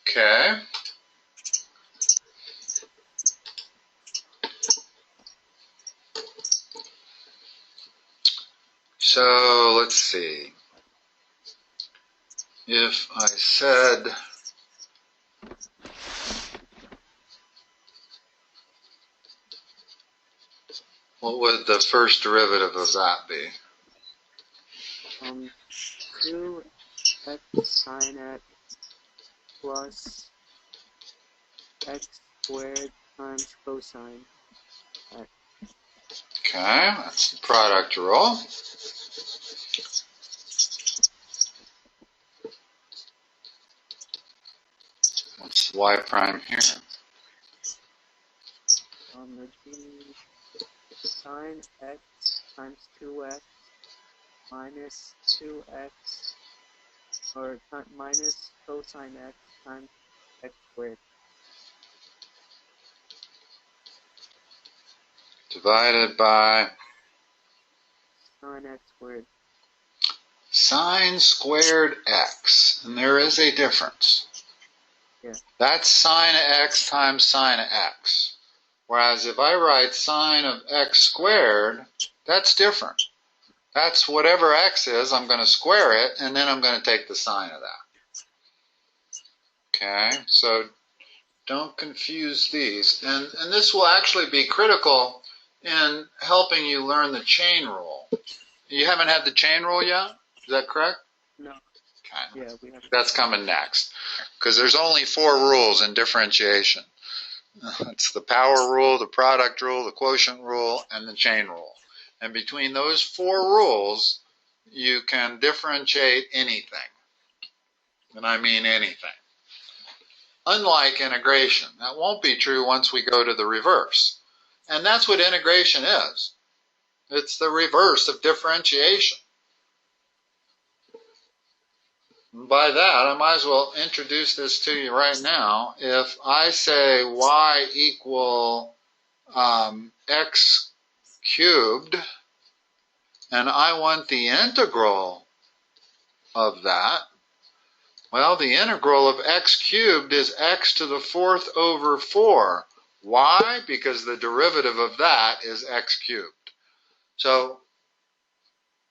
Okay. So let's see. If I said what would the first derivative of that be? 2x sine x plus x squared times cosine x. Okay, that's the product rule. What's y prime here? Would be sine x times 2x minus 2x, or minus cosine x times x squared. Divided by Sine x squared. sine squared x. And there is a difference. Yeah. That's sine x times sine x. Whereas if I write sine of x squared, that's different. That's whatever x is, I'm going to square it, and then I'm going to take the sine of that. Okay, so don't confuse these. And this will actually be critical in helping you learn the chain rule. You haven't had the chain rule yet? Is that correct? No. Okay. Yeah, we have. That's coming next. Because there's only 4 rules in differentiation. It's the power rule, the product rule, the quotient rule, and the chain rule. And between those 4 rules, you can differentiate anything. And I mean anything. Unlike integration. That won't be true once we go to the reverse. And that's what integration is. It's the reverse of differentiation. And by that, I might as well introduce this to you right now. If I say y equal x cubed, and I want the integral of that, well, the integral of x cubed is x to the 4th over 4. Why? Because the derivative of that is x cubed. So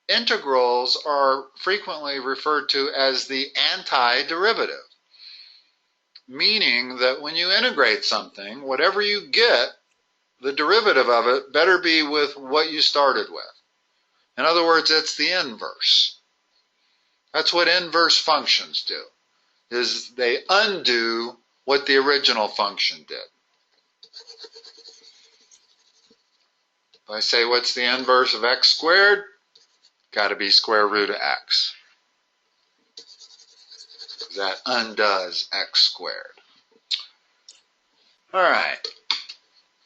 integrals are frequently referred to as the antiderivative, meaning that when you integrate something, whatever you get, the derivative of it better be with what you started with. In other words, it's the inverse. That's what inverse functions do, is they undo what the original function did. If I say what's the inverse of x squared, got to be square root of x. That undoes x squared. All right.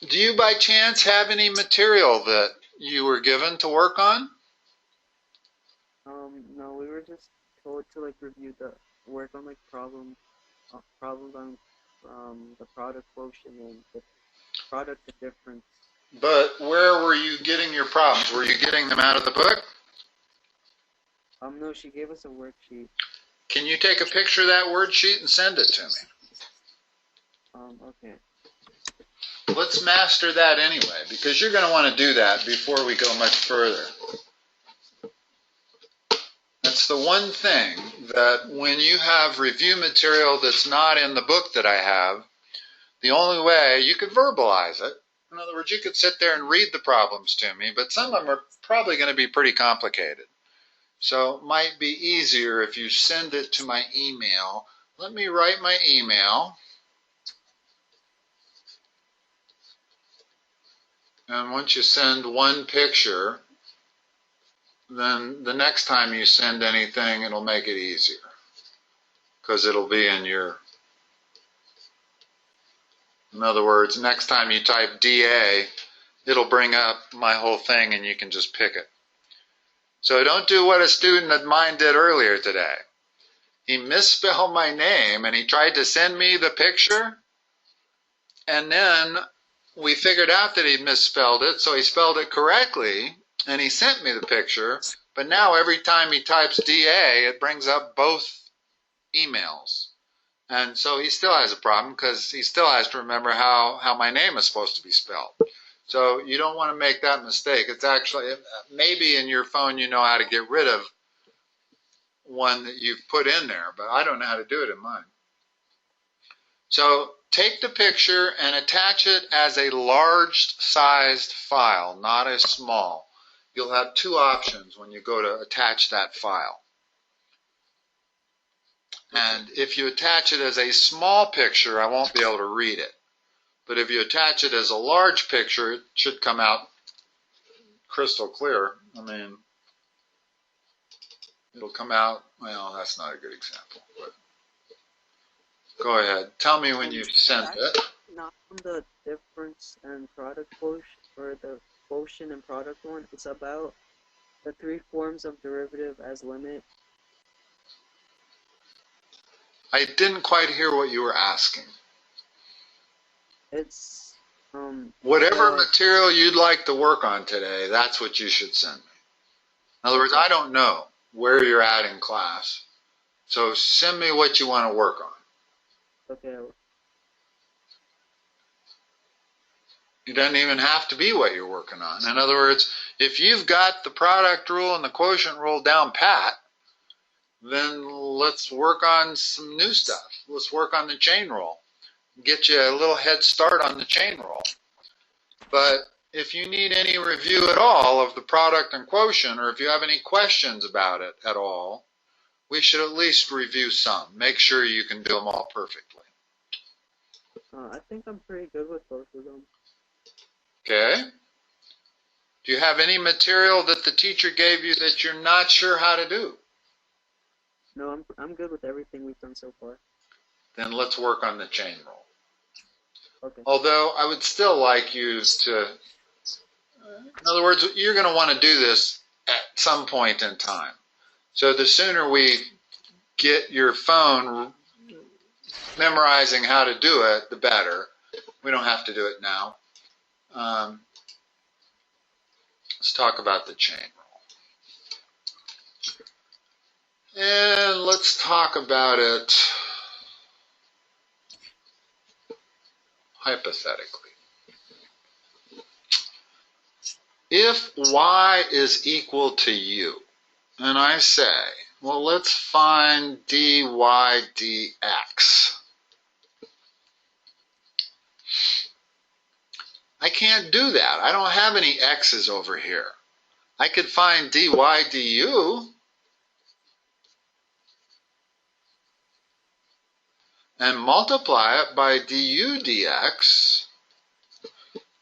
Do you by chance have any material that you were given to work on? No, we were just told to like review the work on like problems on the product quotient and the product of difference. But where were you getting your problems? Were you getting them out of the book? No, she gave us a worksheet. Can you take a picture of that worksheet and send it to me? Okay. Let's master that anyway, because you're going to want to do that before we go much further. That's the one thing that when you have review material that's not in the book that I have, the only way you could verbalize it. In other words, you could sit there and read the problems to me, but some of them are probably going to be pretty complicated. So it might be easier if you send it to my email. Let me write my email. And once you send one picture, then the next time you send anything, it'll make it easier. Because it'll be in your... In other words, next time you type DA, it'll bring up my whole thing and you can just pick it. So don't do what a student of mine did earlier today. He misspelled my name and he tried to send me the picture, and then we figured out that he'd misspelled it, so he spelled it correctly and he sent me the picture, but now every time he types DA, it brings up both emails. And so he still has a problem because he still has to remember how my name is supposed to be spelled. So you don't want to make that mistake. It's actually, maybe in your phone you know how to get rid of one that you've put in there, but I don't know how to do it in mine. So take the picture and attach it as a large sized file, not a small. You'll have two options when you go to attach that file. And if you attach it as a small picture, I won't be able to read it. But if you attach it as a large picture, it should come out crystal clear. I mean, it'll come out, well, that's not a good example. But go ahead. Tell me when you've sent it. Not from the difference and product quotient, or the quotient and product one. It's about the three forms of derivative as limit. I didn't quite hear what you were asking. It's whatever material you'd like to work on today, that's what you should send me. In other words, I don't know where you're at in class, so send me what you want to work on. Okay. It doesn't even have to be what you're working on. In other words, if you've got the product rule and the quotient rule down pat, then let's work on some new stuff. Let's work on the chain rule. Get you a little head start on the chain rule. But if you need any review at all of the product and quotient, or if you have any questions about it at all, we should at least review some. Make sure you can do them all perfectly. I think I'm pretty good with both of them. Okay. Do you have any material that the teacher gave you that you're not sure how to do? No, I'm good with everything we've done so far. Then let's work on the chain rule. Okay. Although I would still like you to, in other words, you're going to want to do this at some point in time. So the sooner we get your phone memorizing how to do it, the better. We don't have to do it now. Let's talk about the chain rule. And let's talk about it hypothetically. If y is equal to u, and I say, well, let's find dy dx. I can't do that. I don't have any x's over here. I could find dy du, and multiply it by du dx.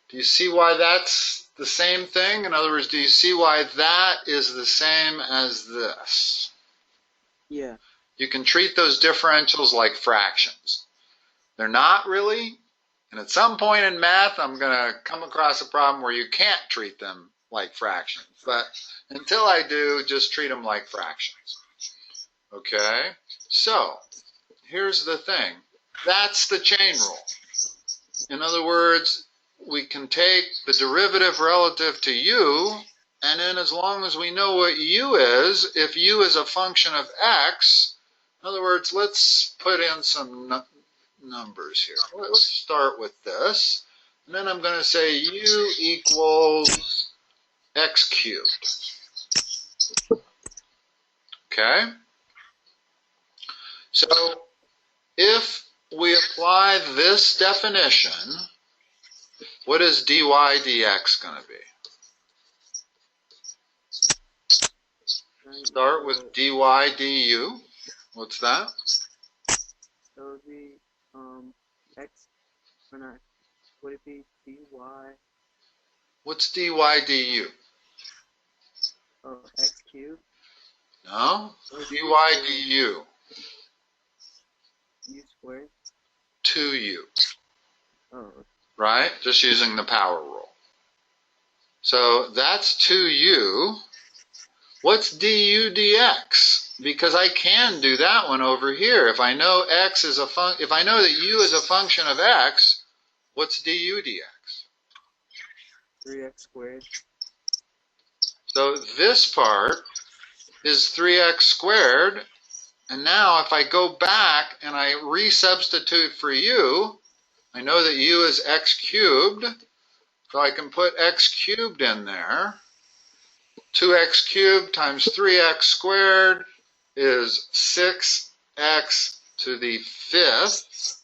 Do you see why that's the same thing? In other words, do you see why that is the same as this? Yeah. You can treat those differentials like fractions. They're not really. And at some point in math, I'm going to come across a problem where you can't treat them like fractions. But until I do, just treat them like fractions. Okay? So, here's the thing. That's the chain rule. In other words, we can take the derivative relative to u, and then as long as we know what u is, if u is a function of x, in other words, let's put in some numbers here. Let's start with this. And then I'm going to say u equals x cubed. Okay? So, if we apply this definition, what is dy dx going to be? Start with dy du. What's that? So the x, or not, would it be dy? What's dy du? Oh, x cubed? No? dy du. U squared? 2u. Oh. Right? Just using the power rule. So that's 2u. What's du dx? Because I can do that one over here. If I know x is if I know that u is a function of x, what's du dx? 3x squared. So this part is 3x squared, And now if I go back and I resubstitute for u, I know that u is x cubed, so I can put x cubed in there. 2x cubed times 3x squared is 6x to the 5th.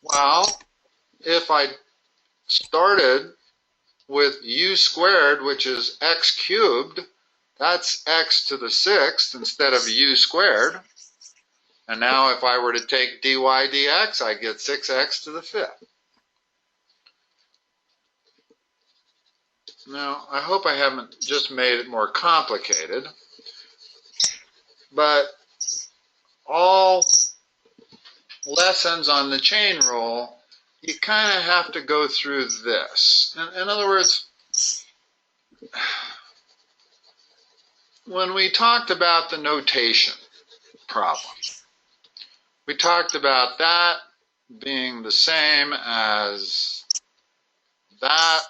Well, if I started with u squared, which is x cubed, that's x to the 6th instead of u squared. And now if I were to take dy dx, I get 6x to the 5th. Now, I hope I haven't just made it more complicated, but all lessons on the chain rule, you kind of have to go through this. In other words, when we talked about the notation problem, we talked about that being the same as that,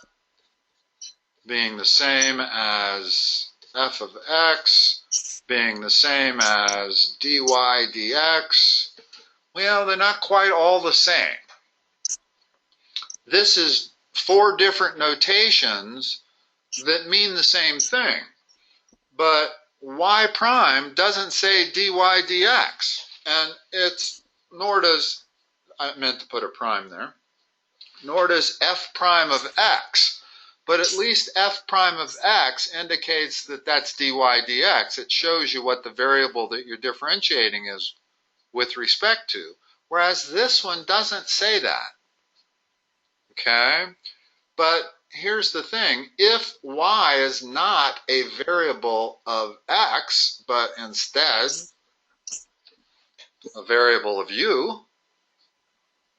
being the same as f of x, being the same as dy dx. Well, they're not quite all the same. This is 4 different notations that mean the same thing, but y prime doesn't say dy dx, and nor does, I meant to put a prime there, nor does f prime of x. But at least f prime of x indicates that that's dy dx. It shows you what the variable that you're differentiating is with respect to, whereas this one doesn't say that. Okay? But here's the thing. If y is not a variable of x, but instead a variable of u,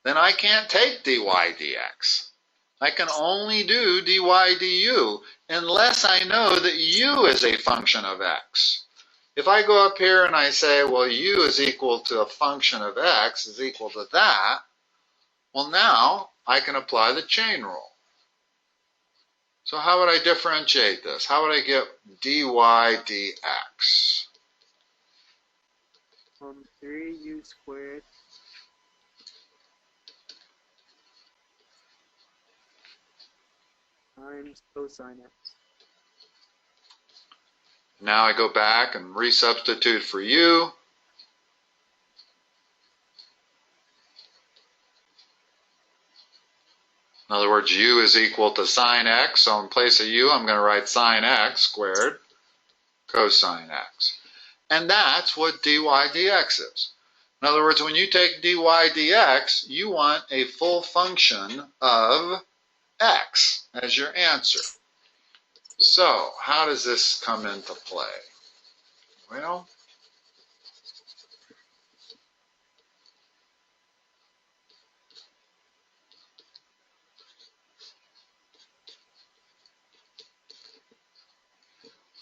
then I can't take dy dx. I can only do dy du unless I know that u is a function of x. If I go up here and I say, well, u is equal to a function of x is equal to that, well, now I can apply the chain rule. So how would I differentiate this? How would I get dy dx? 3u squared times cosine x. Now I go back and resubstitute for u. In other words, u is equal to sine x, so in place of u, I'm going to write sine x squared cosine x. And that's what dy dx is. In other words, when you take dy dx, you want a full function of x as your answer. So, how does this come into play? Well,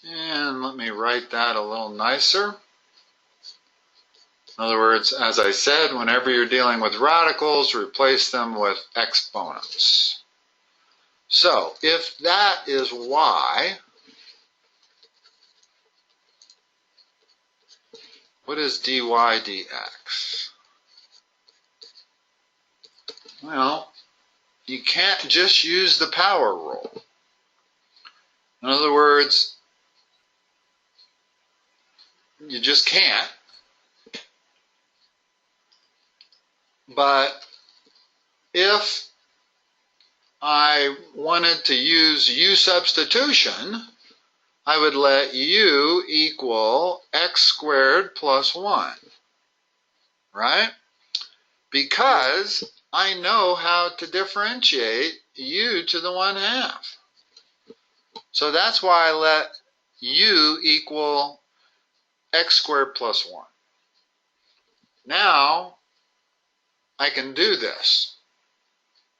and let me write that a little nicer. In other words, as I said, whenever you're dealing with radicals, replace them with exponents. So, if that is y, what is dy dx? Well, you can't just use the power rule. In other words, you just can't. But if I wanted to use u substitution, I would let u equal x squared plus 1, right? Because I know how to differentiate u to the 1/2. So that's why I let u equal x squared plus 1. Now, I can do this.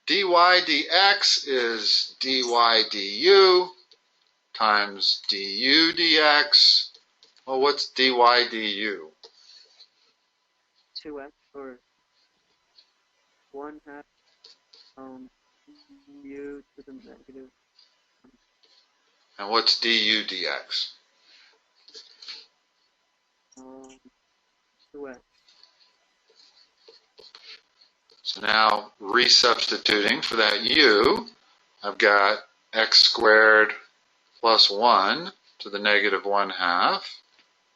Dy dx is dy du times du dx. Well, what's dy du? 2x, or 1/2 u to the negative. And what's du dx? Um, 2x. So now resubstituting for that u, I've got x squared plus 1 to the negative 1/2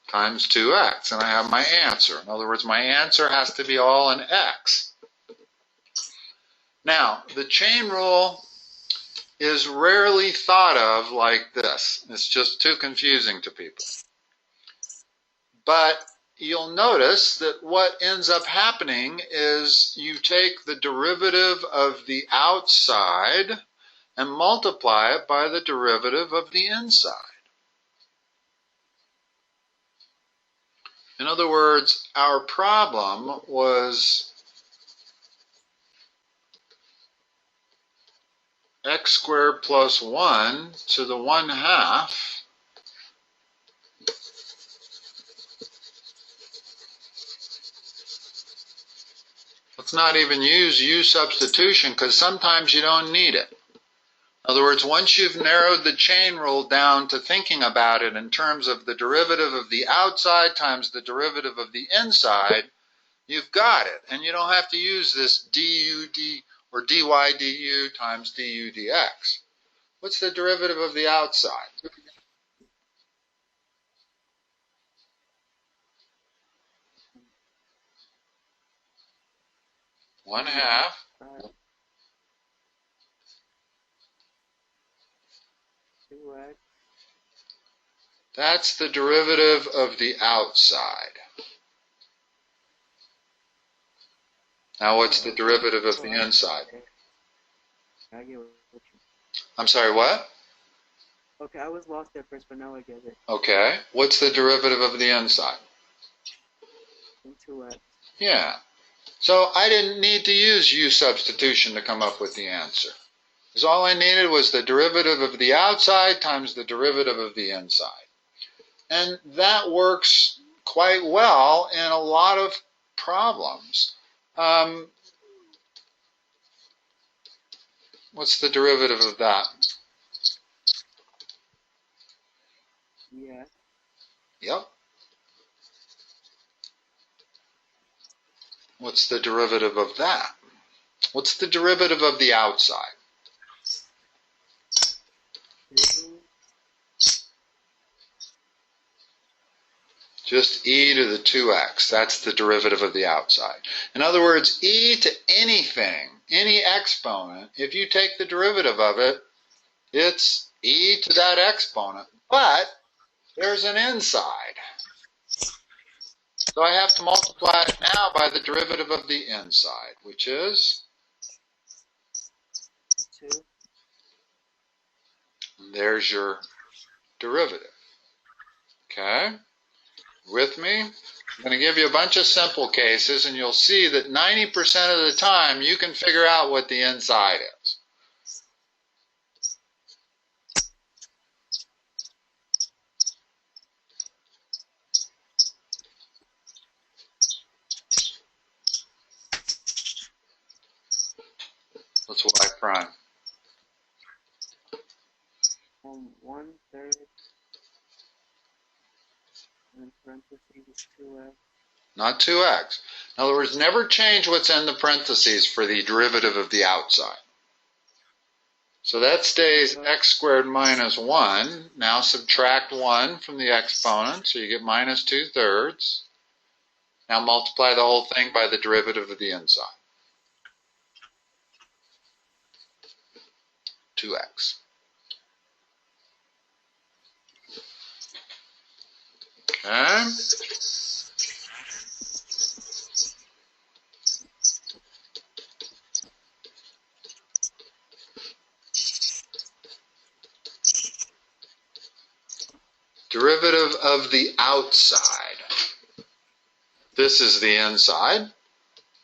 times 2x, and I have my answer. In other words, my answer has to be all in x. Now, the chain rule is rarely thought of like this. It's just too confusing to people. But you'll notice that what ends up happening is you take the derivative of the outside and multiply it by the derivative of the inside. In other words, our problem was x squared plus 1 to the 1/2 let's not even use u substitution because sometimes you don't need it. In other words, once you've narrowed the chain rule down to thinking about it in terms of the derivative of the outside times the derivative of the inside, you've got it. And you don't have to use this du or dy du times du dx. What's the derivative of the outside? One half. 2x. That's the derivative of the outside. Now what's the derivative of the inside? I get what you. I'm sorry, what? Okay, I was lost at first, but now I get it. Okay. What's the derivative of the inside? 2x. Yeah. So I didn't need to use u substitution to come up with the answer. Because all I needed was the derivative of the outside times the derivative of the inside. And that works quite well in a lot of problems. What's the derivative of that? Yeah. Yep. What's the derivative of that? What's the derivative of the outside? 2. Just e to the 2x. That's the derivative of the outside. In other words, e to anything, any exponent, if you take the derivative of it, it's e to that exponent. But there's an inside. So I have to multiply it now by the derivative of the inside, which is 2. and there's your derivative. Okay? With me? I'm going to give you a bunch of simple cases, and you'll see that 90% of the time you can figure out what the inside is. What's y prime? 1/3. And parentheses 2x. Not 2x. In other words, never change what's in the parentheses for the derivative of the outside. So that stays x squared minus 1. Now subtract 1 from the exponent, so you get minus 2/3. Now multiply the whole thing by the derivative of the inside. 2x. Okay. Derivative of the outside. This is the inside.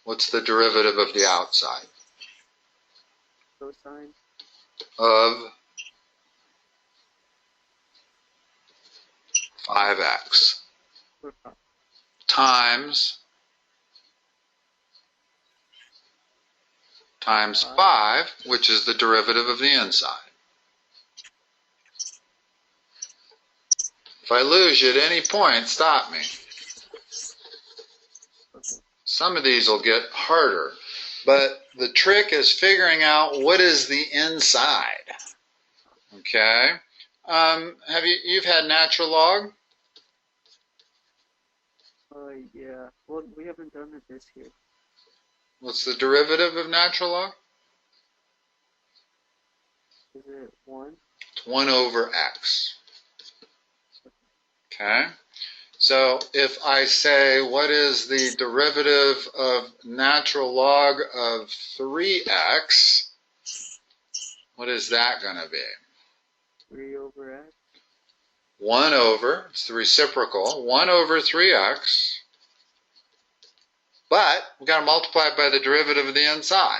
What's the derivative of the outside? Cosine. Of 5x times 5, which is the derivative of the inside. If I lose you at any point, stop me. Some of these will get harder, but the trick is figuring out what is the inside. Okay. You've had natural log? Yeah. Well, we haven't done it this year. What's the derivative of natural log? Is it 1? It's 1 over x. Okay. So if I say, what is the derivative of natural log of 3x, what is that going to be? 3 over x. 1 over, it's the reciprocal, 1 over 3x, but we've got to multiply it by the derivative of the inside.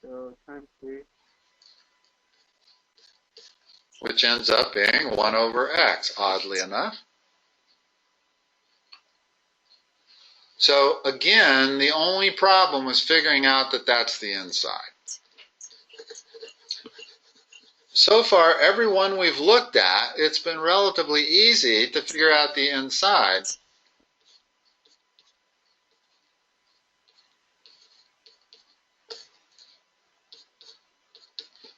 So times 3. Which ends up being 1 over x, oddly enough. So again, the only problem was figuring out that that's the inside. So far, every one we've looked at, it's been relatively easy to figure out the inside.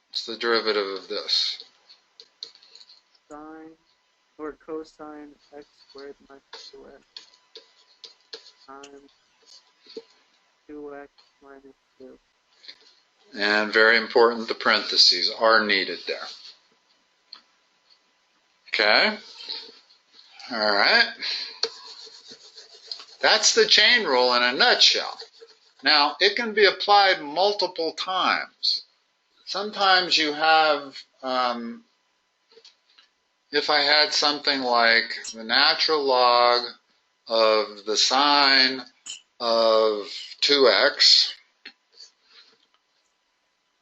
It's the derivative of this. Sine or cosine x squared minus 2x times 2x minus 2. And very important, the parentheses are needed there. Okay? All right. That's the chain rule in a nutshell. Now, it can be applied multiple times. Sometimes you have, if I had something like the natural log of the sine of 2x,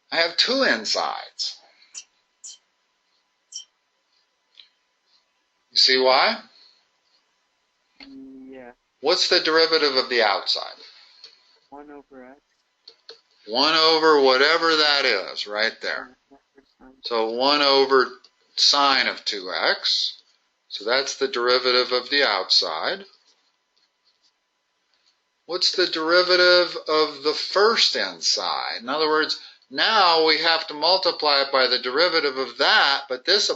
I have two insides. You see why? Yeah. What's the derivative of the outside? 1 over x. 1 over whatever that is, right there. So 1 over sine of 2x. So that's the derivative of the outside. What's the derivative of the first inside? In other words, now we have to multiply it by the derivative of that, but this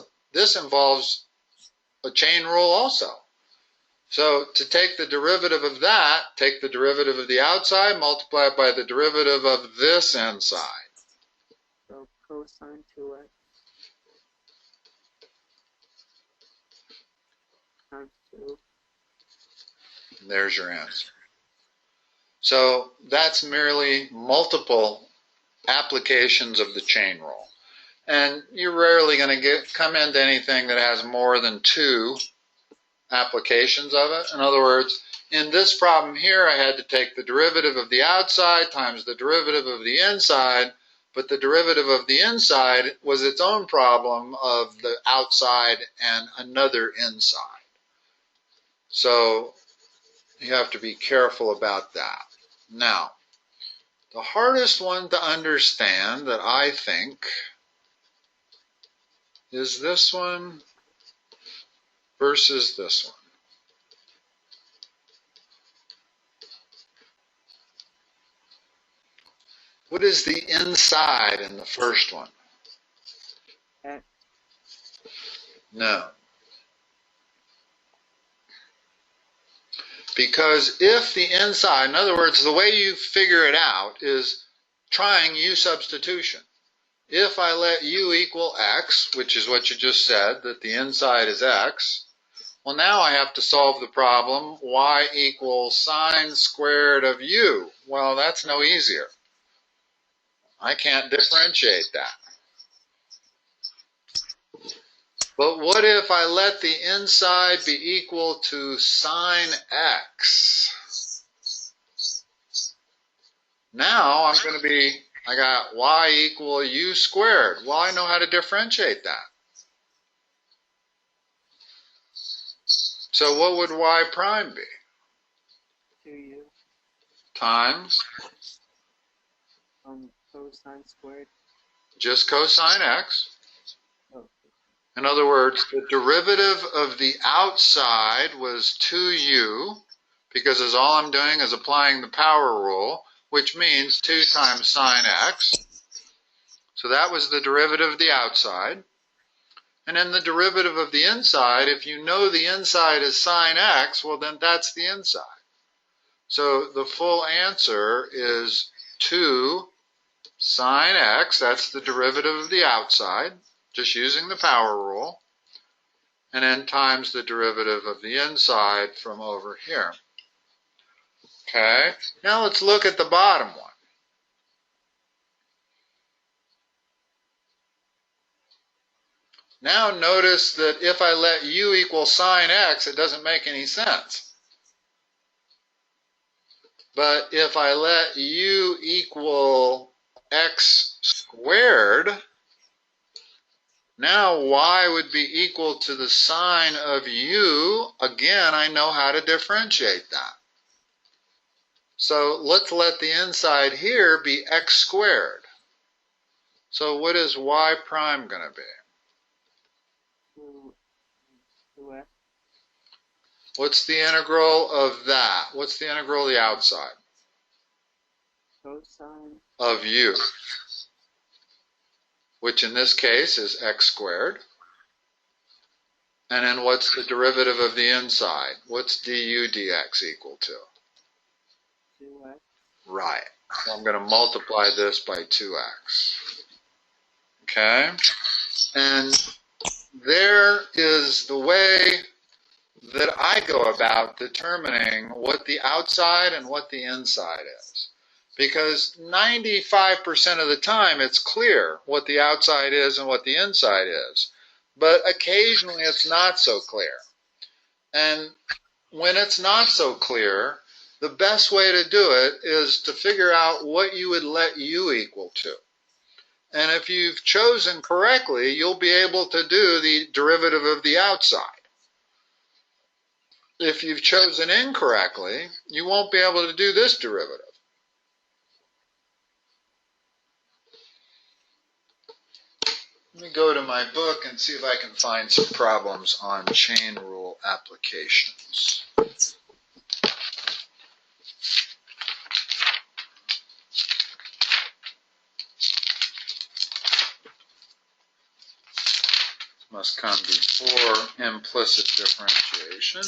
involves a chain rule also. So to take the derivative of that, take the derivative of the outside, multiply it by the derivative of this inside. So cosine 2x times 2. And there's your answer. So that's merely multiple applications of the chain rule. And you're rarely going to come into anything that has more than 2 applications of it. In other words, in this problem here, I had to take the derivative of the outside times the derivative of the inside, but the derivative of the inside was its own problem of the outside and another inside. So you have to be careful about that. Now, the hardest one to understand that I think is this one versus this one. What is the inside in the first one? X. No. Because if the inside, in other words, the way you figure it out is trying U substitution. If I let U equal X, which is what you just said, that the inside is X, well, now I have to solve the problem Y equals sine squared of U. Well, that's no easier. I can't differentiate that. But what if I let the inside be equal to sine X? Now I'm going to be, I got Y equal U squared. Well, I know how to differentiate that. So what would Y prime be? 2u. Times? Cosine squared. Just cosine X. Oh. In other words, the derivative of the outside was 2u because all I'm doing is applying the power rule, which means 2 times sine x. So that was the derivative of the outside. And then the derivative of the inside, if you know the inside is sine x, well then that's the inside. So the full answer is 2 sine x, that's the derivative of the outside, just using the power rule, and then times the derivative of the inside from over here. Okay, now let's look at the bottom one. Now notice that if I let u equal sine x, it doesn't make any sense. But if I let u equal x squared, now y would be equal to the sine of u. Again, I know how to differentiate that. So let's let the inside here be x squared. So what is y prime going to be? 2x. What's the integral of that? What's the integral of the outside? Cosine of u, which in this case is x squared. And then what's the derivative of the inside? What's du dx equal to? 2x. Right. So I'm going to multiply this by 2x. Okay? And there is the way that I go about determining what the outside and what the inside is. Because 95% of the time it's clear what the outside is and what the inside is. But occasionally it's not so clear. And when it's not so clear, the best way to do it is to figure out what you would let u equal to. And if you've chosen correctly, you'll be able to do the derivative of the outside. If you've chosen incorrectly, you won't be able to do this derivative. Let me go to my book and see if I can find some problems on chain rule applications. Must come before implicit differentiation.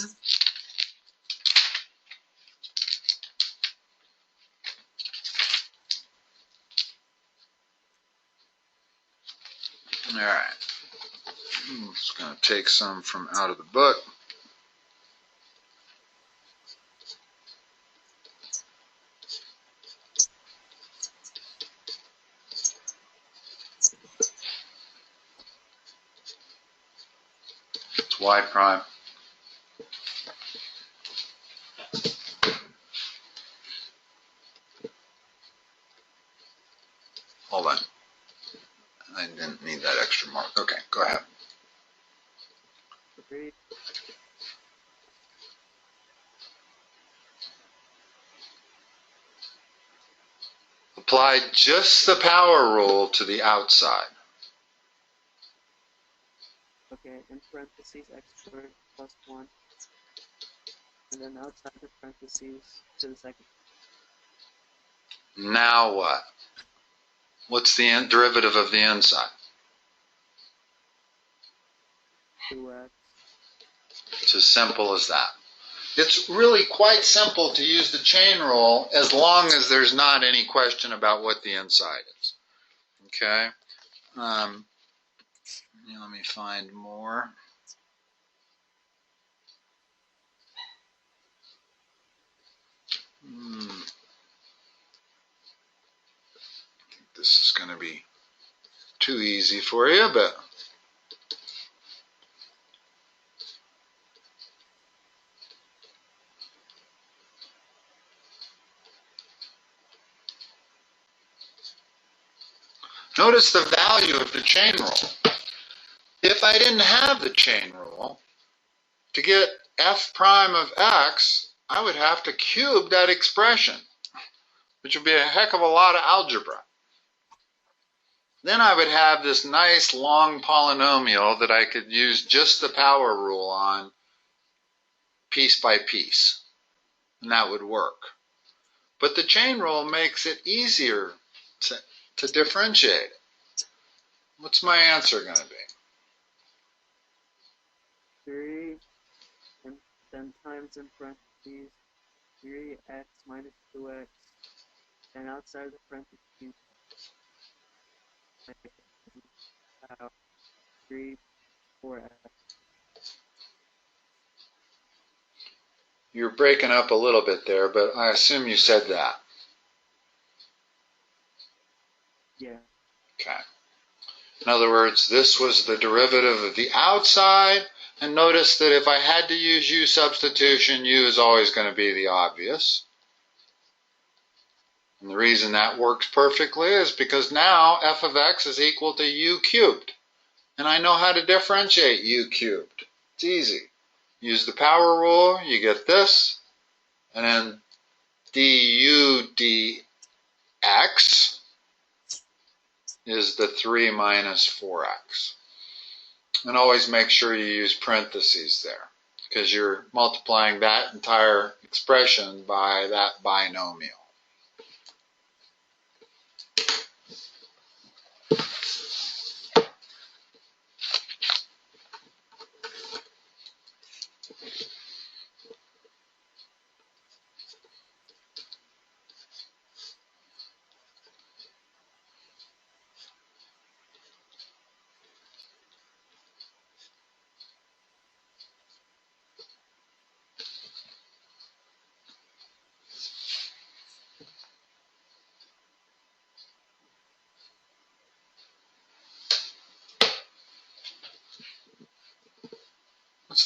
All right. I'm just going to take some from out of the book. It's y prime. Hold on. I didn't need that extra mark. Okay, go ahead. Agreed. Apply just the power rule to the outside. Okay, in parentheses x squared plus 1. And then outside the parentheses to the second. Now what? What's the derivative of the inside? 2x. It's as simple as that. It's really quite simple to use the chain rule as long as there's not any question about what the inside is. Okay? Let me find more. I think this is going to be too easy for you, but notice the value of the chain rule. If I didn't have the chain rule, to get f prime of x, I would have to cube that expression, which would be a heck of a lot of algebra. Then I would have this nice long polynomial that I could use just the power rule on piece by piece. and that would work. But the chain rule makes it easier to differentiate. What's my answer going to be? 3 and then times in parentheses 3x minus 2x, and outside the parentheses 3, 4x. You're breaking up a little bit there, but I assume you said that. Yeah. Okay. In other words, this was the derivative of the outside, and notice that if I had to use U substitution, U is always going to be the obvious. And the reason that works perfectly is because now f of x is equal to U cubed. And I know how to differentiate U cubed. It's easy. Use the power rule, you get this, and then du dx is the 3 minus 4x. And always make sure you use parentheses there, because you're multiplying that entire expression by that binomial.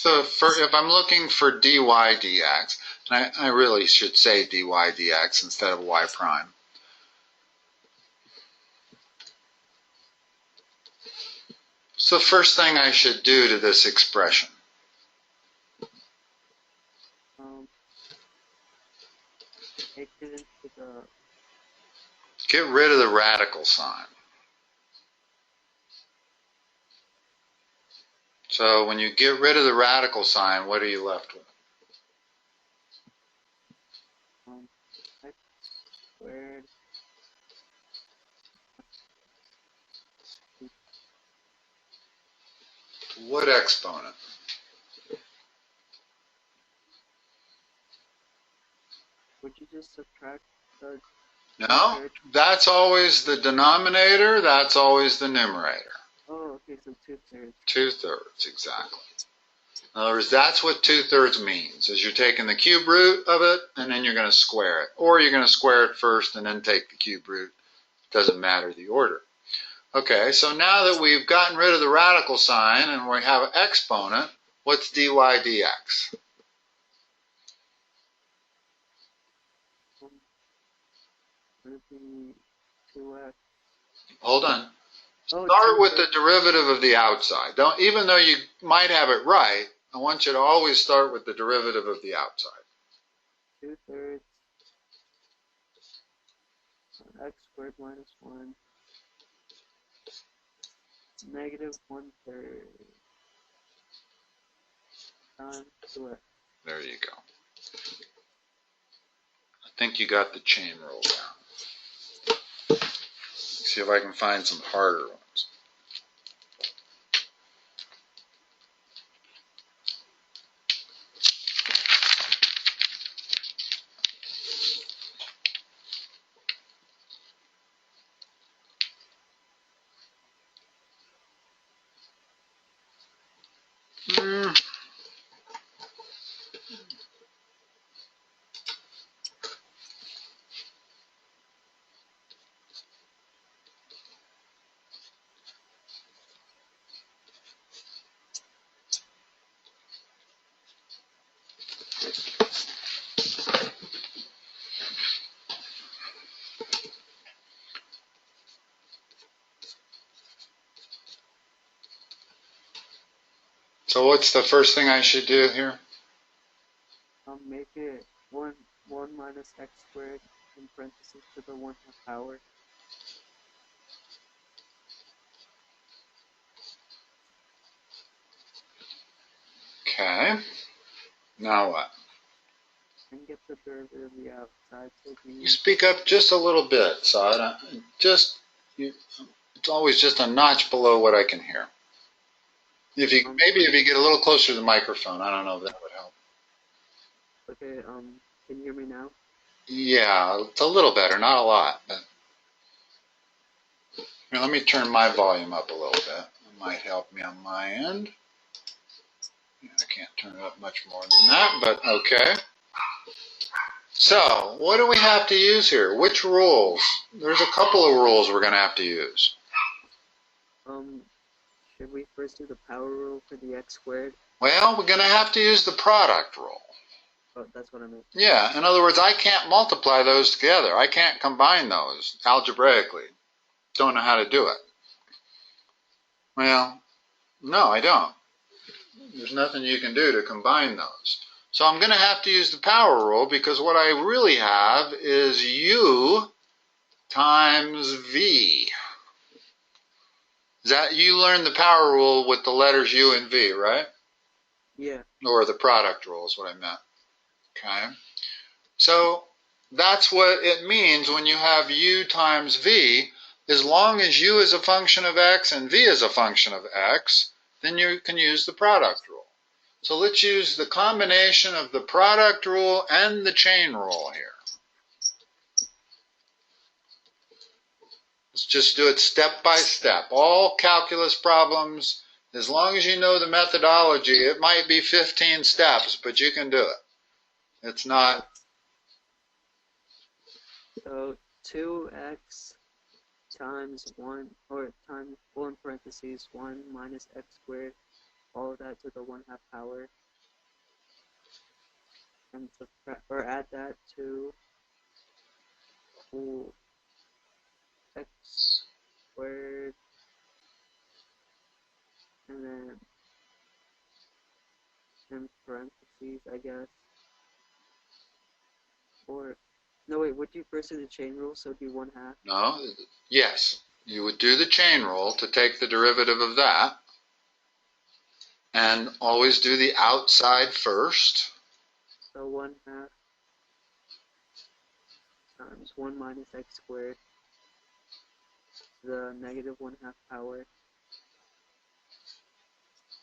If I'm looking for dy dx, and I really should say dy dx instead of y prime. So the first thing I should do to this expression. Take it into the... Get rid of the radical sign. So when you get rid of the radical sign, what are you left with? X squared. What exponent? Would you just subtract the... No, that's always the denominator, that's always the numerator. Oh, okay, so 2/3. 2/3, exactly. In other words, that's what 2/3 means, is you're taking the cube root of it, and then you're going to square it. Or you're going to square it first and then take the cube root. Doesn't matter the order. Okay, so now that we've gotten rid of the radical sign and we have an exponent, what's dy dx? Would be 2x. Hold on. Oh, Start with the derivative of the outside. Don't, even though you might have it right, I want you to always start with the derivative of the outside. 2/3 x squared minus 1 negative 1/3 times 2x. There you go. I think you got the chain rule down. See if I can find some harder ones. So what's the first thing I should do here? Make it 1 minus x squared in parentheses to the 1 power. Okay. Now what? and get the derivative of the outside. So You speak up just a little bit, Saad. It's always just a notch below what I can hear. If you get a little closer to the microphone, I don't know if that would help. Okay. Can you hear me now? Yeah, it's a little better, not a lot. But here, let me turn my volume up a little bit. It might help me on my end. Yeah, I can't turn it up much more than that, but okay. So, what do we have to use here? Which rules? There's a couple of rules we're going to have to use. Should we first do the power rule for the x squared? Well, we're going to have to use the product rule. Oh, that's what I meant. Yeah, in other words, I can't multiply those together. I can't combine those algebraically. Don't know how to do it. Well, no, I don't. There's nothing you can do to combine those. So I'm going to have to use the power rule because what I really have is u times v. You learned the power rule with the letters u and v, right? Yeah. Or the product rule is what I meant. Okay. So that's what it means when you have u times v. As long as u is a function of x and v is a function of x, then you can use the product rule. So let's use the combination of the product rule and the chain rule here. Let's just do it step by step. All calculus problems, as long as you know the methodology, it might be 15 steps, but you can do it. It's not. So 2x times 1, or times, well, in parentheses, 1 minus x squared, all of that to the 1/2 power, and subtract, or add that to x squared, and then in parentheses, I guess, or, no wait, would you first do the chain rule, so do 1/2? No, yes, you would do the chain rule to take the derivative of that, and always do the outside first. So 1/2 times 1 minus x squared, the negative 1/2 power,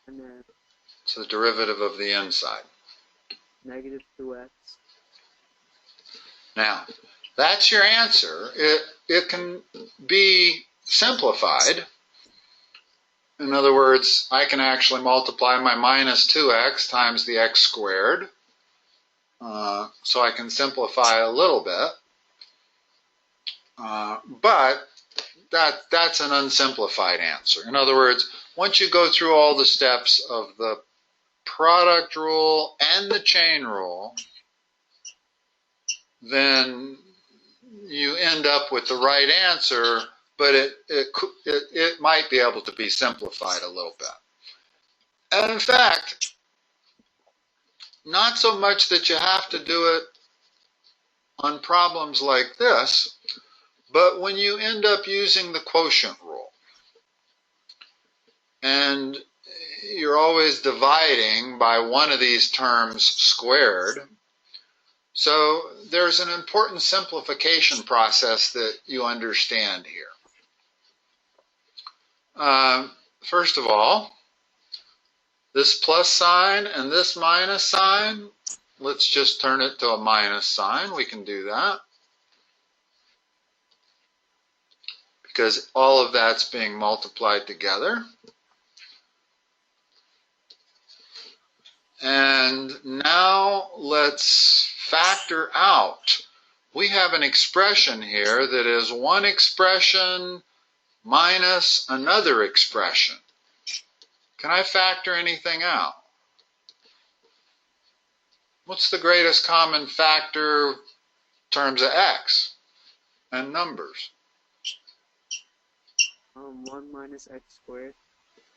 and then It's the derivative of the inside. negative 2x. Now, that's your answer. It can be simplified. In other words, I can actually multiply my minus 2x times the x squared. So I can simplify a little bit. But that's an unsimplified answer. In other words, once you go through all the steps of the product rule and the chain rule, then you end up with the right answer, but it might be able to be simplified a little bit. And in fact, not so much that you have to do it on problems like this, but when you end up using the quotient rule, and you're always dividing by one of these terms squared, so there's an important simplification process that you understand here. First of all, this plus sign and this minus sign, let's just turn it to a minus sign. We can do that, because all of that's being multiplied together. And now let's factor out. We have an expression here that is one expression minus another expression. Can I factor anything out? What's the greatest common factor in terms of x and numbers? 1 minus x squared.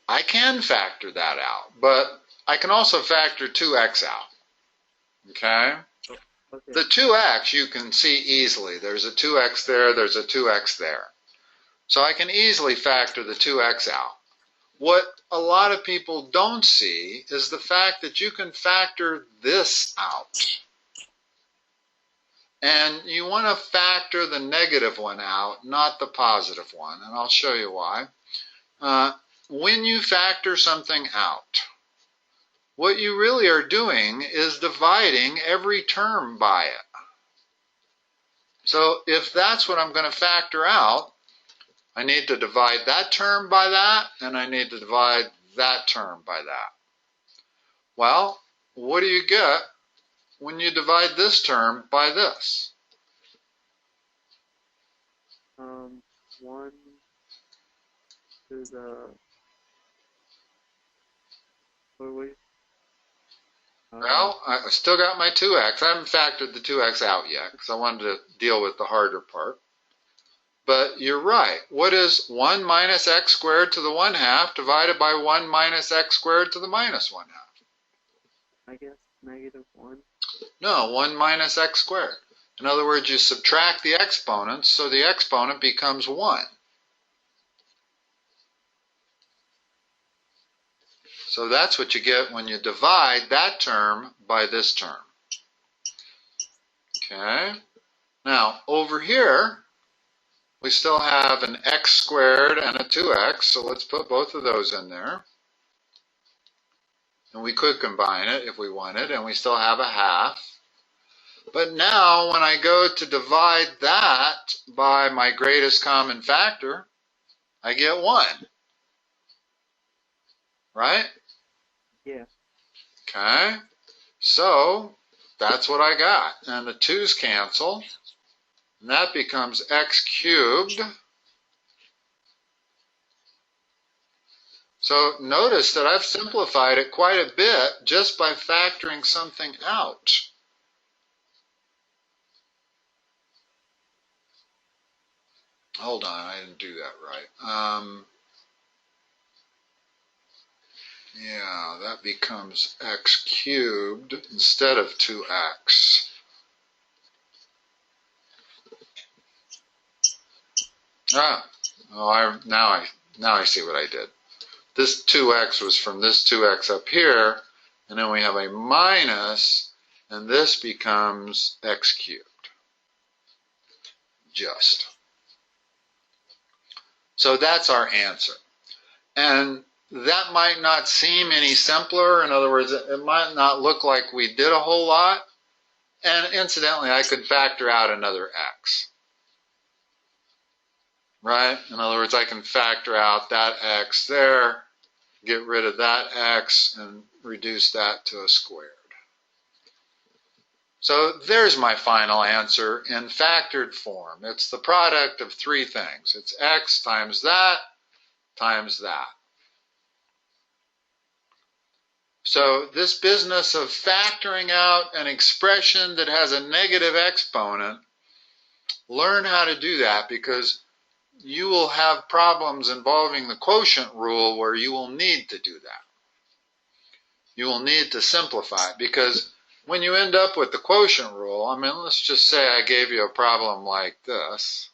I can factor that out, but I can also factor 2x out. Okay? Okay. The 2x you can see easily. There's a 2x there, there's a 2x there. So I can easily factor the 2x out. What a lot of people don't see is the fact that you can factor this out. And you want to factor the negative one out, not the positive one. And I'll show you why. When you factor something out, what you really are doing is dividing every term by it. So if that's what I'm going to factor out, I need to divide that term by that, and I need to divide that term by that. Well, what do you get when you divide this term by this? 1 to the, well, I still got my 2x. I haven't factored the 2x out yet because I wanted to deal with the harder part. But you're right. What is 1 minus x squared to the 1/2 divided by 1 minus x squared to the minus 1/2? I guess -1. No, 1 minus x squared. In other words, you subtract the exponents, so the exponent becomes 1. So that's what you get when you divide that term by this term. Okay. Now, over here, we still have an x squared and a 2x, so let's put both of those in there. And we could combine it if we wanted, and we still have a 1/2. But now, when I go to divide that by my greatest common factor, I get 1. Right? Yeah. Okay. So, that's what I got. And the 2's cancel. And that becomes x cubed. So notice that I've simplified it quite a bit just by factoring something out. Hold on, I didn't do that right. Yeah, that becomes x cubed instead of 2x. Now I see what I did. This 2x was from this 2x up here, and then we have a minus, and this becomes x cubed. Just. So that's our answer. And that might not seem any simpler. In other words, it might not look like we did a whole lot. And incidentally, I could factor out another x. Right? In other words, I can factor out that x there, get rid of that x, and reduce that to a squared. So there's my final answer in factored form. It's the product of 3 things. It's x times that times that. So this business of factoring out an expression that has a negative exponent, learn how to do that, because you will have problems involving the quotient rule where you will need to do that. You will need to simplify it, because when you end up with the quotient rule, I mean, let's just say I gave you a problem like this.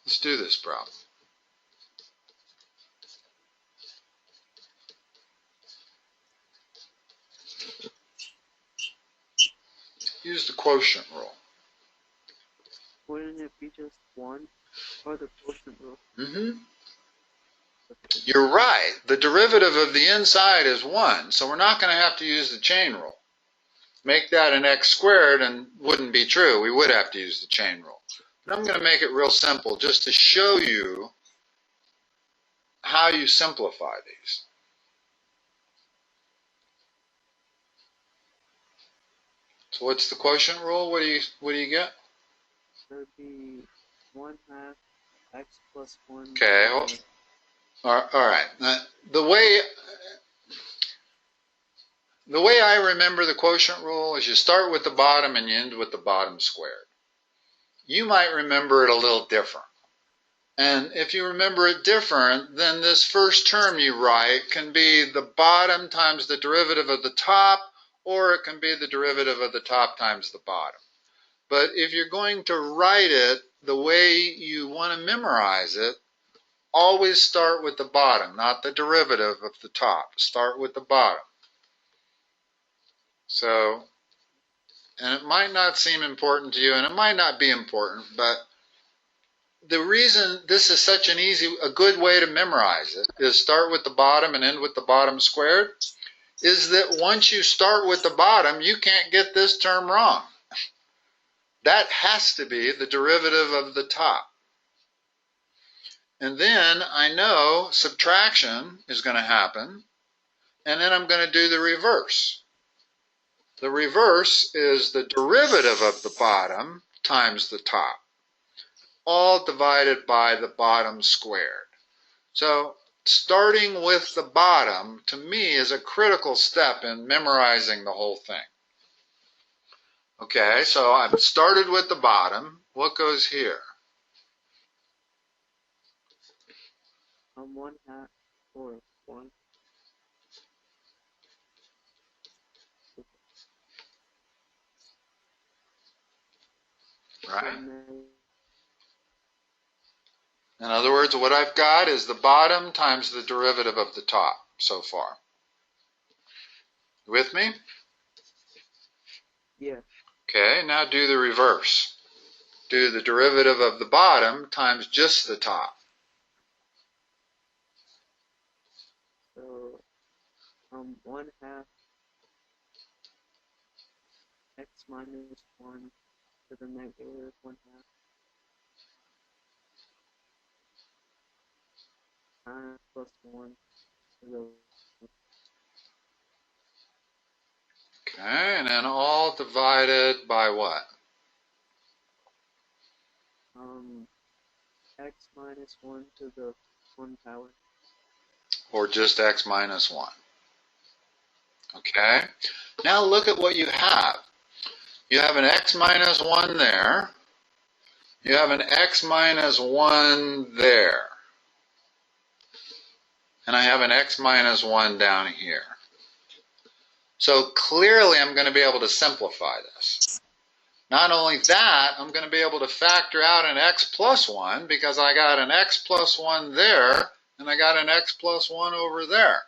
Let's do this problem. Use the quotient rule. Wouldn't it be just 1 or the quotient rule? Mm-hmm. You're right. The derivative of the inside is 1, so we're not going to have to use the chain rule. Make that an x squared and wouldn't be true. We would have to use the chain rule. But I'm going to make it real simple just to show you how you simplify these. So what's the quotient rule? What do you get? It would be 1/2 x plus 1. Okay. All right. The way I remember the quotient rule is you start with the bottom and you end with the bottom squared. You might remember it a little different. And if you remember it different, then this first term you write can be the bottom times the derivative of the top, or it can be the derivative of the top times the bottom. But if you're going to write it the way you want to memorize it, always start with the bottom, not the derivative of the top. Start with the bottom. So, and it might not seem important to you, and it might not be important, but the reason this is such a good way to memorize it is start with the bottom and end with the bottom squared, is that once you start with the bottom, you can't get this term wrong. That has to be the derivative of the top. And then I know subtraction is going to happen, and then I'm going to do the reverse. The reverse is the derivative of the bottom times the top, all divided by the bottom squared. So starting with the bottom, to me, is a critical step in memorizing the whole thing. Okay, so I've started with the bottom. What goes here? 1/2 or 1. Right? In other words, what I've got is the bottom times the derivative of the top so far. You with me? Yeah. Okay, now do the reverse. Do the derivative of the bottom times just the top. So 1/2 x minus 1 to the negative 1/2 times plus 1 to the Okay, and then all divided by what? X minus 1 to the 1 power. Or just x minus 1. Okay, now look at what you have. You have an x minus 1 there. You have an x minus 1 there. And I have an x minus 1 down here. So clearly I'm going to be able to simplify this. Not only that, I'm going to be able to factor out an x plus 1 because I got an x plus 1 there and I got an x plus 1 over there.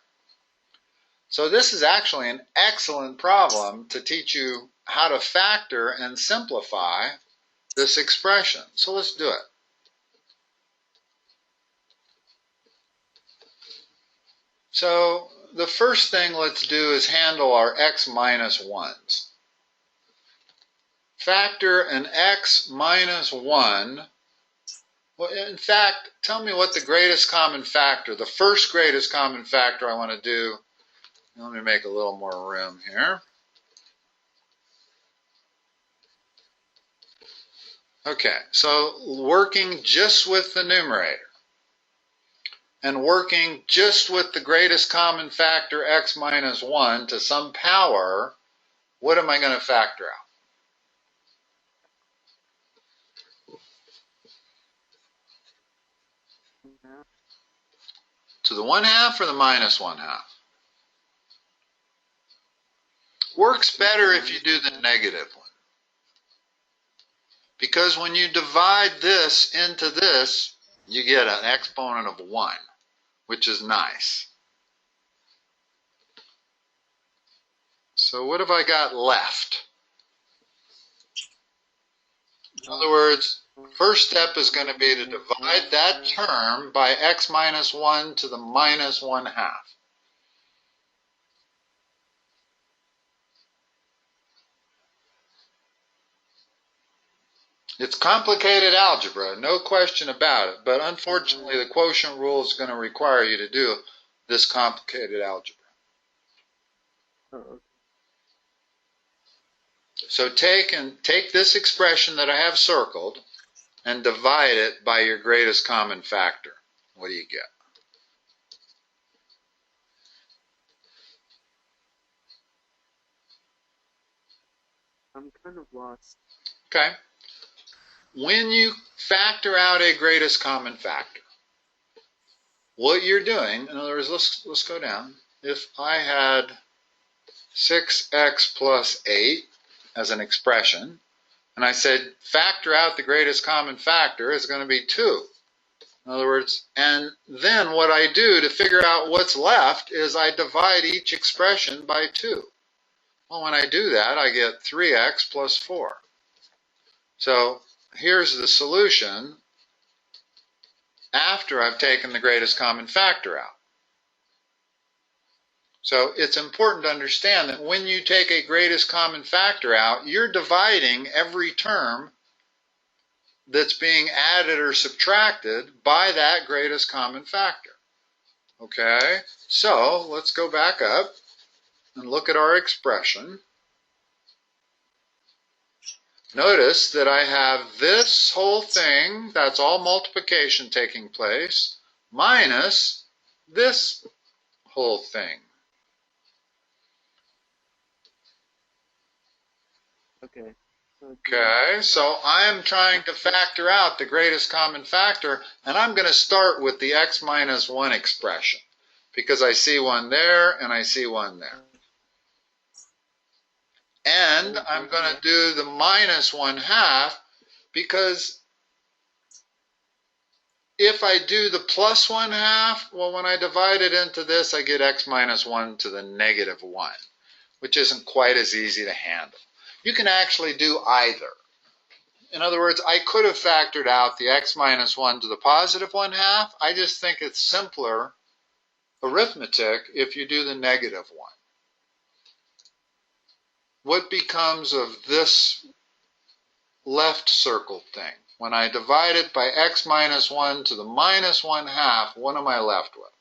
So this is actually an excellent problem to teach you how to factor and simplify this expression. So let's do it. So the first thing let's do is handle our x minus 1s. Factor an x minus 1. Well, in fact, tell me what the greatest common factor, the first greatest common factor I want to do. Let me make a little more room here. Okay, so working just with the numerator and working just with the greatest common factor x minus 1 to some power, what am I going to factor out? To the 1/2 or the minus 1/2? Works better if you do the negative one. Because when you divide this into this, you get an exponent of 1, which is nice. So what have I got left? In other words, first step is going to be to divide that term by x minus 1 to the minus 1/2. It's complicated algebra, no question about it, but unfortunately the quotient rule is going to require you to do this complicated algebra. So take this expression that I have circled and divide it by your greatest common factor. What do you get? I'm kind of lost. Okay. When you factor out a greatest common factor, what you're doing, in other words, let's go down. If I had 6x plus 8 as an expression, and I said factor out the greatest common factor is going to be 2. In other words, and then what I do to figure out what's left is I divide each expression by 2. Well, when I do that, I get 3x plus 4. So here's the solution after I've taken the greatest common factor out. So it's important to understand that when you take a greatest common factor out, you're dividing every term that's being added or subtracted by that greatest common factor. Okay, so let's go back up and look at our expression. Notice that I have this whole thing, that's all multiplication taking place, minus this whole thing. Okay. Okay, so I'm trying to factor out the greatest common factor, and I'm going to start with the x minus 1 expression, because I see one there and I see one there. And I'm going to do the minus 1/2, because if I do the plus 1/2, well, when I divide it into this, I get x minus 1 to the negative 1, which isn't quite as easy to handle. You can actually do either. In other words, I could have factored out the x minus 1 to the positive 1/2. I just think it's simpler arithmetic if you do the negative 1. What becomes of this left circled thing? When I divide it by x minus 1 to the minus 1/2, what am I left with?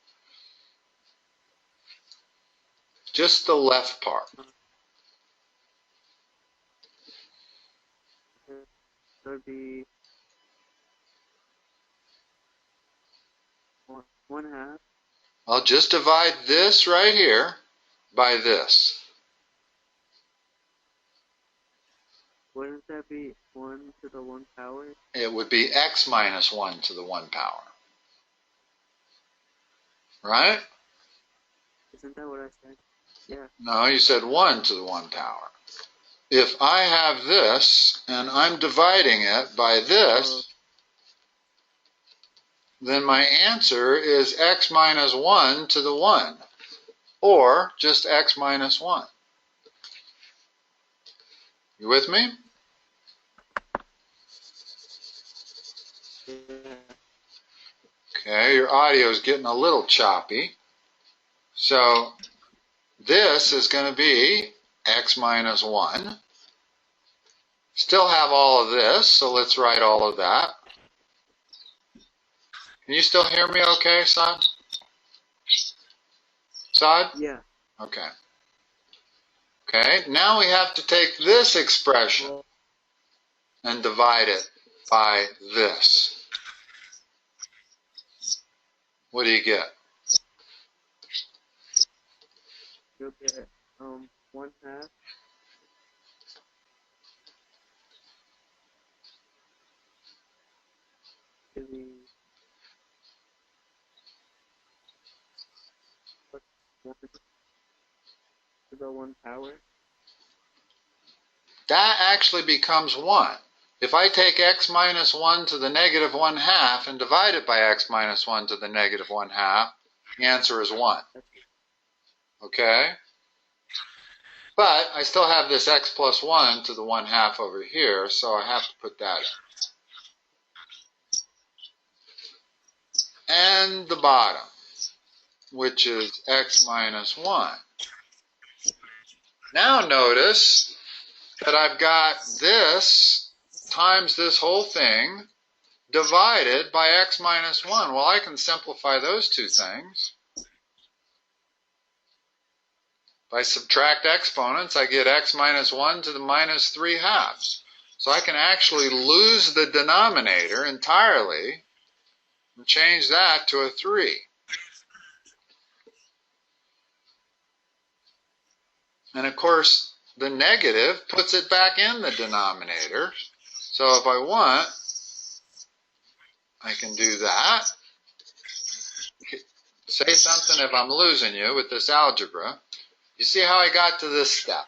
Just the left part. So it'd be 1/2. I'll just divide this right here by this. Wouldn't that be 1 to the 1 power? It would be x minus 1 to the 1 power. Right? Isn't that what I said? Yeah. No, you said 1 to the 1 power. If I have this, and I'm dividing it by this, then my answer is x minus 1 to the 1, or just x minus 1. You with me? Okay, your audio is getting a little choppy. So this is going to be x minus 1. Still have all of this, so let's write all of that. Can you still hear me okay, Saad? Saad? Yeah. Okay. Okay, now we have to take this expression and divide it by this. What do you get? You'll get 1/2. To the 1 power. That actually becomes 1. If I take x minus 1 to the negative 1/2 and divide it by x minus 1 to the negative 1/2, the answer is 1. Okay? But I still have this x plus 1 to the 1/2 over here, so I have to put that in. And the bottom, which is x minus 1. Now notice that I've got this times this whole thing divided by x minus 1. Well, I can simplify those two things. If I subtract exponents, I get x minus 1 to the minus 3/2. So I can actually lose the denominator entirely and change that to a 3. And of course, the negative puts it back in the denominator. So if I want, I can do that. Say something if I'm losing you with this algebra. You see how I got to this step?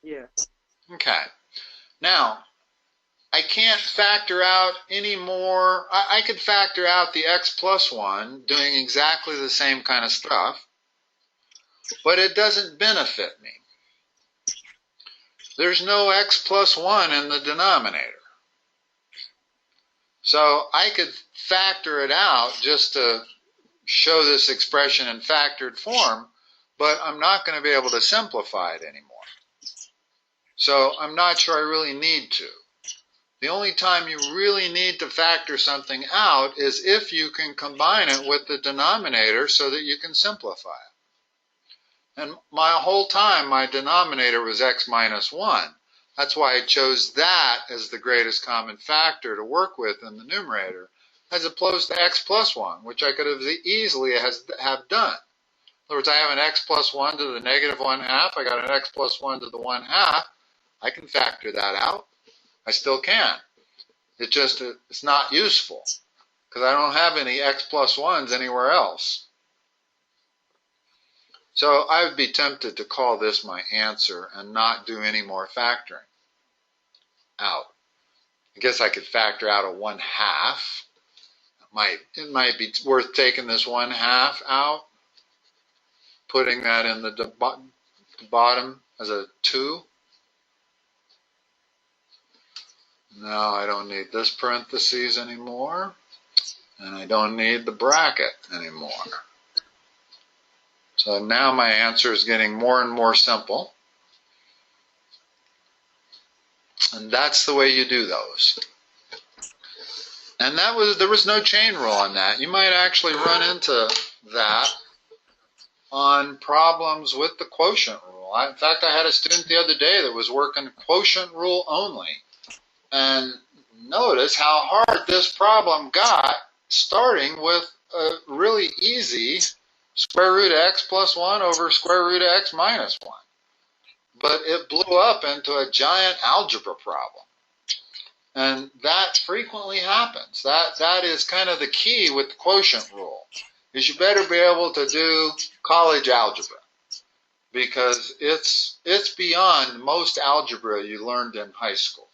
Yeah. Okay. Now, I can't factor out any more. I could factor out the x plus 1 doing exactly the same kind of stuff, but it doesn't benefit me. There's no x plus 1 in the denominator. So I could factor it out just to show this expression in factored form, but I'm not going to be able to simplify it anymore. So I'm not sure I really need to. The only time you really need to factor something out is if you can combine it with the denominator so that you can simplify it. And my whole time, my denominator was x minus 1. That's why I chose that as the greatest common factor to work with in the numerator, as opposed to x plus 1, which I could have easily have done. In other words, I have an x plus 1 to the negative 1/2. I got an x plus 1 to the 1/2. I can factor that out. I still can. It's not useful because I don't have any x plus 1s anywhere else. So I would be tempted to call this my answer and not do any more factoring out. I guess I could factor out a 1/2. It might be worth taking this 1/2 out, putting that in the bottom as a 2. Now I don't need this parentheses anymore, and I don't need the bracket anymore. So now my answer is getting more and more simple. And that's the way you do those. And there was no chain rule on that. You might actually run into that on problems with the quotient rule. In fact, I had a student the other day that was working quotient rule only. And notice how hard this problem got, starting with a really easy square root of x plus 1 over square root of x minus 1. But it blew up into a giant algebra problem. And that frequently happens. That is kind of the key with the quotient rule, is you better be able to do college algebra, because it's beyond most algebra you learned in high school.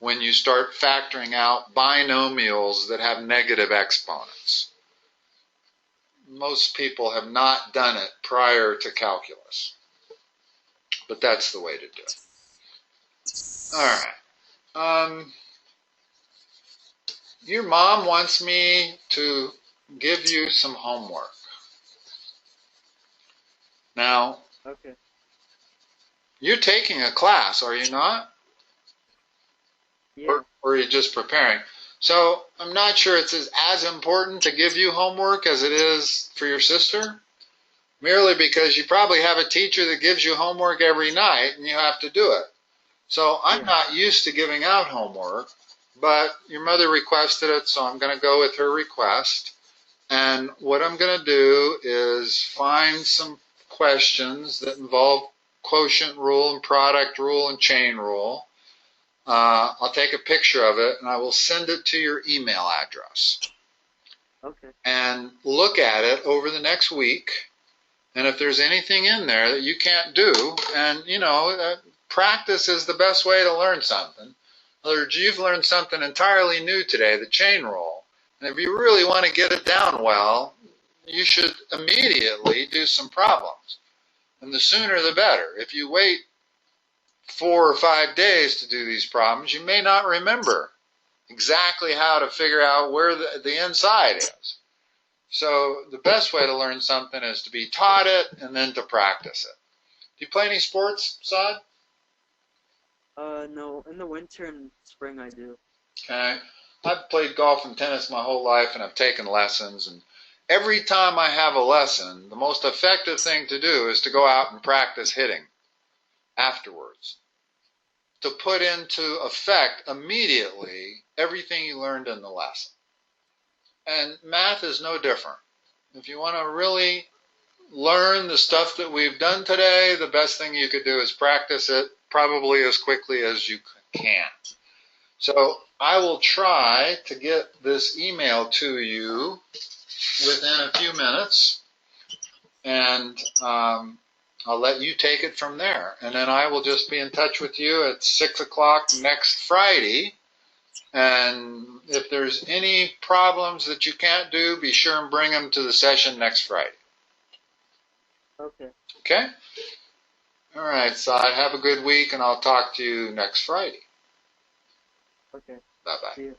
When you start factoring out binomials that have negative exponents. Most people have not done it prior to calculus. But that's the way to do it. All right. Your mom wants me to give you some homework. Now, Okay. You're taking a class, are you not? Yeah. Or are you just preparing? So I'm not sure it's as important to give you homework as it is for your sister, merely because you probably have a teacher that gives you homework every night and you have to do it. So I'm not used to giving out homework, but your mother requested it, so I'm going to go with her request. And what I'm going to do is find some questions that involve quotient rule and product rule and chain rule. I'll take a picture of it and I will send it to your email address. Okay. And look at it over the next week. And if there's anything in there that you can't do, and practice is the best way to learn something. In other words, you've learned something entirely new today, the chain rule. And if you really want to get it down well, you should immediately do some problems. And the sooner the better. If you wait 4 or 5 days to do these problems, you may not remember exactly how to figure out where the inside is. So the best way to learn something is to be taught it and then to practice it. Do you play any sports, Saad? No. In the winter and spring I do. Okay. I've played golf and tennis my whole life, and I've taken lessons. And every time I have a lesson, the most effective thing to do is to go out and practice hitting afterwards, to put into effect immediately everything you learned in the lesson. And math is no different. If you want to really learn the stuff that we've done today, the best thing you could do is practice it probably as quickly as you can. So I will try to get this email to you within a few minutes. And I'll let you take it from there. And then I will just be in touch with you at 6 o'clock next Friday. And if there's any problems that you can't do, be sure and bring them to the session next Friday. Okay. Okay? All right, so have a good week, and I'll talk to you next Friday. Okay. Bye-bye. See you.